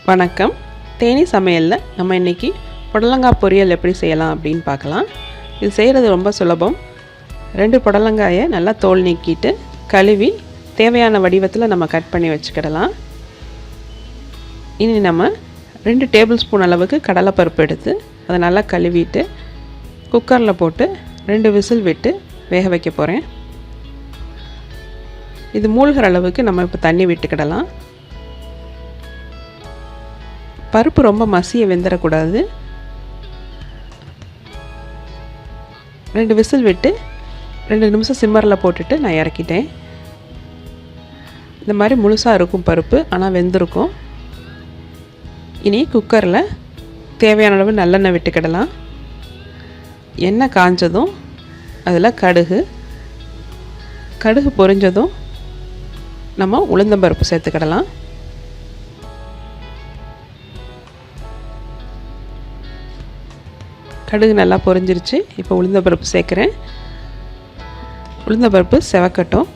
வணக்கம். தேனி சமையலில் நம்ம இன்றைக்கி புடலங்காய் பொரியல் எப்படி செய்யலாம் அப்படின்னு பார்க்கலாம். இது செய்கிறது ரொம்ப சுலபம். 2 புடலங்காயை நல்லா தோல் நீக்கிட்டு கழுவி தேவையான வடிவத்தில் நம்ம கட் பண்ணி வச்சுக்கிடலாம். இனி நம்ம 2 டேபிள் ஸ்பூன் அளவுக்கு கடலைப்பருப்பு எடுத்து அதை நல்லா கழுவிட்டு குக்கரில் போட்டு 2 விசில் விட்டு வேக வைக்க போகிறேன். இது மூழ்கிற அளவுக்கு நம்ம இப்போ தண்ணி விட்டுக்கிடலாம். பருப்பு ரொம்ப மசிய வெந்துடக்கூடாது. 2 விசில் விட்டு 2 நிமிஷம் சிம்மரில் போட்டுட்டு நான் இறக்கிட்டேன். இந்த மாதிரி முழுசாக இருக்கும் பருப்பு, ஆனால் வெந்திருக்கும். இனி குக்கரில் தேவையான அளவு நல்லெண்ணெய் விட்டுக்கிடலாம். எண்ணெய் காஞ்சதும் அதில் கடுகு பொரிஞ்சதும் நம்ம உளுந்தம்பருப்பு சேர்த்துக்கிடலாம். கடுகு நல்லா பொரிஞ்சிருச்சு. இப்போ உளுந்தம்பருப்பு சேர்க்குறேன். உளுந்தம்பருப்பு செவக்கட்டும்.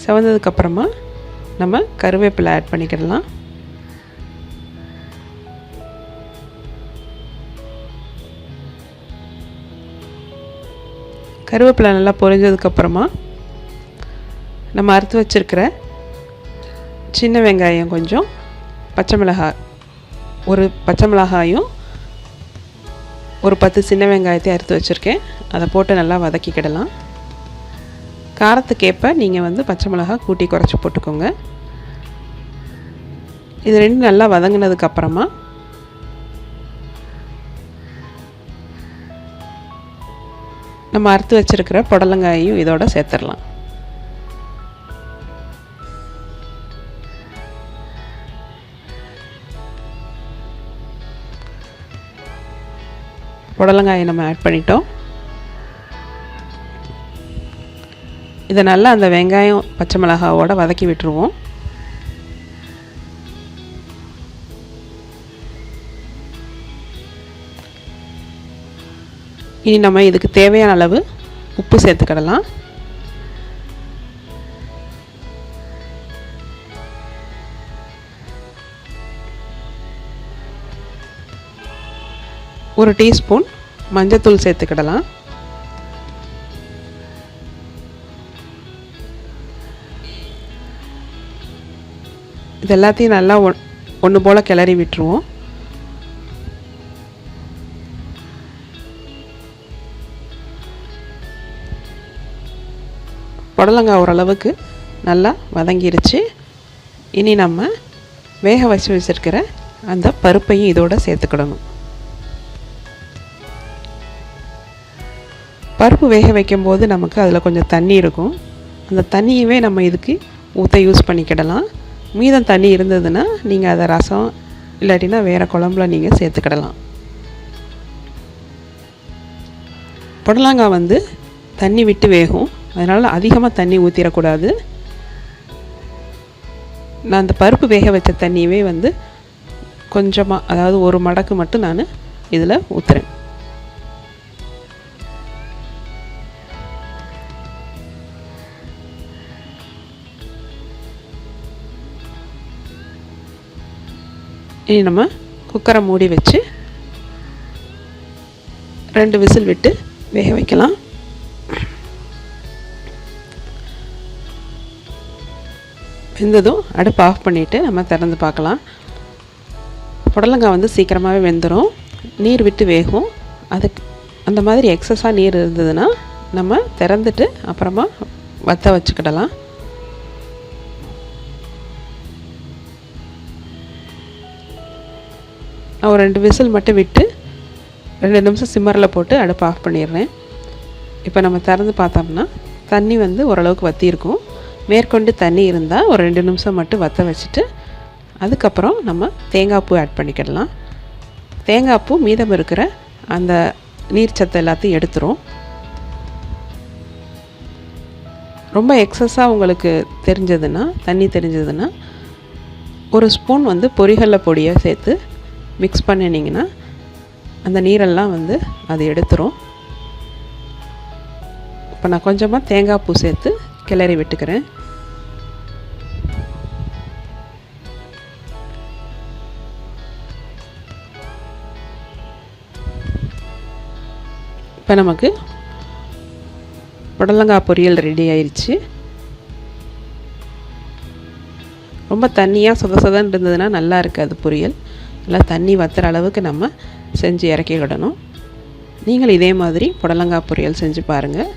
செவந்ததுக்கப்புறமா நம்ம கருவேப்பிலை ஆட் பண்ணிக்கிடலாம். கருவேப்பிலை நல்லா பொரிஞ்சதுக்கப்புறமா நம்ம அறுத்து வச்சுருக்கிற சின்ன வெங்காயம் கொஞ்சம், ஒரு பச்சை மிளகாயும் ஒரு 10 சின்ன வெங்காயத்தை அறுத்து வச்சுருக்கேன். அதை போட்டு நல்லா வதக்கிக்கிடலாம். காரத்துக்கேற்ப நீங்கள் பச்சை மிளகாய் கூட்டி குறைச்சி போட்டுக்கோங்க. இது 2 நல்லா வதங்கினதுக்கப்புறமா நம்ம அறுத்து வச்சுருக்கிற புடலங்காயையும் இதோட சேர்த்துடலாம். புடலங்காயை நம்ம ஆட் பண்ணிட்டோம். இதை நல்லா அந்த வெங்காயம் பச்சை மிளகாவோட வதக்கி விட்டுருவோம். இனி நம்ம இதுக்கு தேவையான அளவு உப்பு சேர்த்துக்கிடலாம். ஒரு டீஸ்பூன் மஞ்சத்தூள் சேர்த்துக்கிடலாம். இது எல்லாத்தையும் நல்லா ஒன்று போல் கிளறி விட்டுருவோம். புடலங்காய் ஓரளவுக்கு நல்லா வதங்கிருச்சு. இனி நம்ம வேக வச்சுருக்கிற அந்த பருப்பையும் இதோட சேர்த்துக்கிடணும். பருப்பு வேக வைக்கும்போது நமக்கு அதில் கொஞ்சம் தண்ணி இருக்கும். அந்த தண்ணியவே நம்ம இதுக்கு ஊற்ற யூஸ் பண்ணிக்கிடலாம். மீதம் தண்ணி இருந்ததுன்னா நீங்கள் அதை ரசம் இல்லாட்டினா வேறு குழம்புல நீங்கள் சேர்த்துக்கிடலாம். புடலங்காய் தண்ணி விட்டு வேகும். அதனால் அதிகமாக தண்ணி ஊற்றிடக்கூடாது. நான் அந்த பருப்பு வேக வச்ச தண்ணியவே கொஞ்சமாக, அதாவது ஒரு மடக்கு மட்டும் நான் இதில் ஊற்றுறேன். இனி நம்ம குக்கரை மூடி வச்சு 2 விசில் விட்டு வேக வைக்கலாம். வெந்ததும் அடுப்பு ஆஃப் பண்ணிவிட்டு நம்ம திறந்து பார்க்கலாம். புடலங்காய் சீக்கிரமாகவே வெந்துடும். நீர் விட்டு வேகும். அதுக்கு அந்த மாதிரி எக்ஸஸாக நீர் இருந்ததுன்னா நம்ம திறந்துட்டு அப்புறமா வற்ற வச்சுக்கிடலாம். நான் ஒரு 2 விசில் மட்டும் விட்டு 2 நிமிஷம் சிம்மரில் போட்டு அடுப்பு ஆஃப் பண்ணிடுறேன். இப்போ நம்ம திறந்து பார்த்தோம்னா தண்ணி ஓரளவுக்கு வற்றியிருக்கும். மேற்கொண்டு தண்ணி இருந்தால் ஒரு 2 நிமிஷம் மட்டும் வற்ற வச்சுட்டு அதுக்கப்புறம் நம்ம தேங்காய் பூ ஆட் பண்ணிக்கிடலாம். தேங்காய் பூ மீதம் இருக்கிற அந்த நீர் சத்து எல்லாத்தையும் எடுத்துரும். ரொம்ப எக்ஸஸாக உங்களுக்கு தண்ணி தெரிஞ்சதுன்னா ஒரு ஸ்பூன் பொரிகடலை பொடியை சேர்த்து மிக்ஸ் பண்ணினீங்கன்னா அந்த நீரெல்லாம் அது எடுத்துரும். இப்போ நான் கொஞ்சமாக தேங்காய் பூ சேர்த்து கிளறி விட்டுக்கிறேன். இப்போ நமக்கு புடலங்காய் பொரியல் ரெடி ஆயிடுச்சு. ரொம்ப தண்ணியாக சொதன்னு இருந்ததுன்னா நல்லா இருக்காது பொரியல். நல்லா தண்ணி வற்றுற அளவுக்கு நம்ம செஞ்சு இறக்கி விடணும். நீங்கள் இதே மாதிரி புடலங்காய் பொரியல் செஞ்சு பாருங்கள்.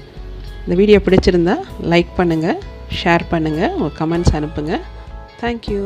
இந்த வீடியோ பிடிச்சிருந்தா லைக் பண்ணுங்கள், ஷேர் பண்ணுங்கள், உங்கள் கமெண்ட்ஸ் அனுப்புங்க. தேங்க்யூ.